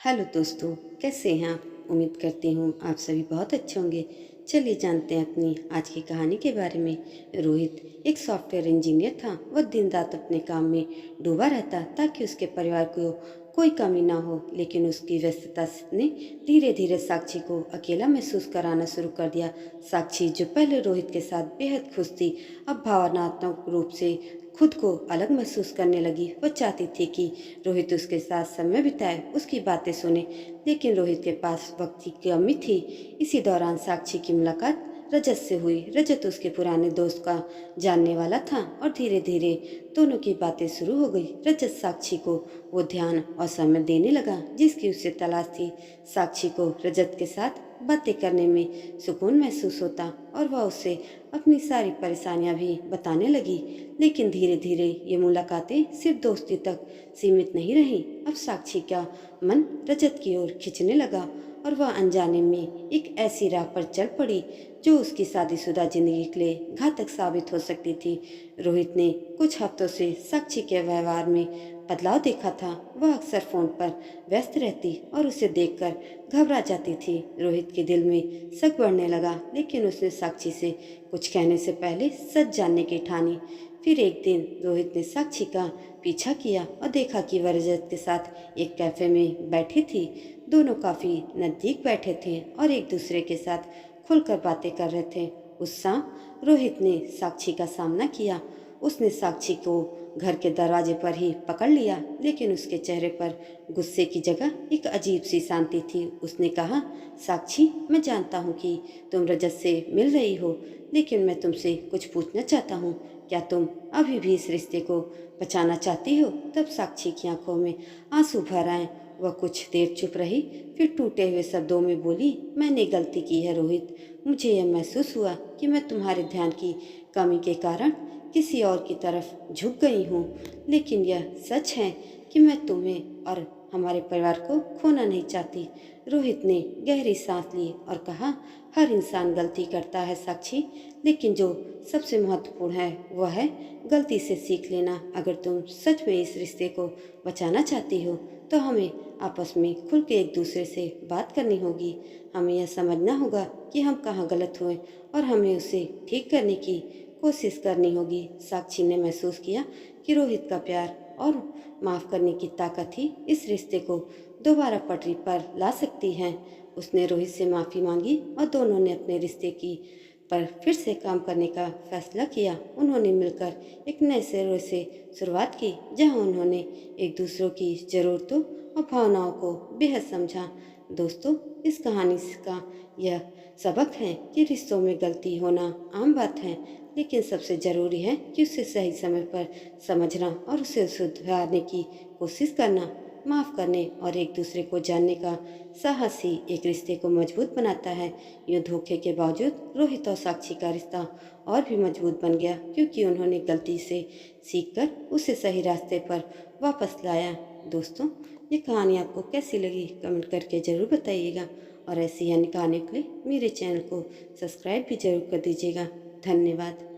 Hello दोस्तों, कैसे हैं आप? उम्मीद करती हूँ आप सभी बहुत अच्छे होंगे। चलिए जानते हैं अपनी आज की कहानी के बारे में। रोहित एक सॉफ्टवेयर इंजीनियर था। वह दिन रात अपने काम में डूबा रहता ताकि उसके परिवार को कोई कमी ना हो। लेकिन उसकी व्यस्तता ने धीरे धीरे साक्षी को अकेला महसूस कराना शुरू कर दिया। साक्षी, जो पहले रोहित के साथ बेहद खुश थी, अब भावनात्मक रूप से खुद को अलग महसूस करने लगी। वह चाहती थी कि रोहित उसके साथ समय बिताए, उसकी बातें सुने, लेकिन रोहित के पास वक्त की कमी थी। इसी दौरान साक्षी की मुलाकात रजत से हुई। रजत उसके पुराने दोस्त का जानने वाला था और धीरे धीरे दोनों की बातें शुरू हो गई। रजत साक्षी को वो ध्यान और समय देने लगा जिसकी उसे तलाश थी। साक्षी को रजत के साथ बातें करने में सुकून महसूस होता और वह उसे अपनी सारी परेशानियां भी बताने लगी। लेकिन धीरे धीरे ये मुलाकातें सिर्फ दोस्ती तक सीमित नहीं रही। अब साक्षी का मन रजत की ओर खिंचने लगा और वह अनजाने में एक ऐसी राह पर चल पड़ी जो उसकी शादीशुदा जिंदगी के लिए घातक साबित हो सकती थी। रोहित ने कुछ हफ्तों से साक्षी के व्यवहार में बदलाव देखा था। वह अक्सर फोन पर व्यस्त रहती और उसे देखकर घबरा जाती थी। रोहित के दिल में शक बढ़ने लगा, लेकिन उसने साक्षी से कुछ कहने से पहले सच जानने की ठानी। फिर एक दिन रोहित ने साक्षी का पीछा किया और देखा कि वह रजत के साथ एक कैफे में बैठी थी। दोनों काफी नजदीक बैठे थे और एक दूसरे के साथ खुलकर बातें कर रहे थे। उस शाम रोहित ने साक्षी का सामना किया। उसने साक्षी को घर के दरवाजे पर ही पकड़ लिया, लेकिन उसके चेहरे पर गुस्से की जगह एक अजीब सी शांति थी। उसने कहा, साक्षी, मैं जानता हूँ कि तुम रजत से मिल रही हो, लेकिन मैं तुमसे कुछ पूछना चाहता हूँ। क्या तुम अभी भी इस रिश्ते को बचाना चाहती हो? तब साक्षी की आंखों में आंसू भर आए। वह कुछ देर चुप रही, फिर टूटे हुए शब्दों में बोली, मैंने गलती की है रोहित। मुझे यह महसूस हुआ कि मैं तुम्हारे ध्यान की कमी के कारण किसी और की तरफ झुक गई हूँ, लेकिन यह सच है कि मैं तुम्हें और हमारे परिवार को खोना नहीं चाहती। रोहित ने गहरी सांस ली और कहा, हर इंसान गलती करता है साक्षी, लेकिन जो सबसे महत्वपूर्ण है वह है गलती से सीख लेना। अगर तुम सच में इस रिश्ते को बचाना चाहती हो तो हमें आपस में खुल के एक दूसरे से बात करनी होगी। हमें यह समझना होगा कि हम कहाँ गलत हुए और हमें उसे ठीक करने की कोशिश करनी होगी। साक्षी ने महसूस किया कि रोहित का प्यार और माफ करने की ताकत ही इस रिश्ते को दोबारा पटरी पर ला सकती है। उसने रोहित से माफी मांगी और दोनों ने अपने रिश्ते की पर फिर से काम करने का फैसला किया। उन्होंने मिलकर एक नए सिरे से शुरुआत की, जहां उन्होंने एक दूसरे की जरूरतों और भावनाओं को बेहद समझा। दोस्तों, इस कहानी का यह सबक है कि रिश्तों में गलती होना आम बात है, लेकिन सबसे जरूरी है कि उसे सही समय पर समझना और उसे सुधारने की कोशिश करना। माफ करने और एक दूसरे को जानने का साहस ही एक रिश्ते को मजबूत बनाता है। यूं धोखे के बावजूद रोहित और साक्षी का रिश्ता और भी मजबूत बन गया, क्योंकि उन्होंने गलती से सीखकर उसे सही रास्ते पर वापस लाया। दोस्तों, ये कहानी आपको कैसी लगी कमेंट करके ज़रूर बताइएगा और ऐसी ही अन्य कहानियों के लिए मेरे चैनल को सब्सक्राइब भी जरूर कर दीजिएगा। धन्यवाद।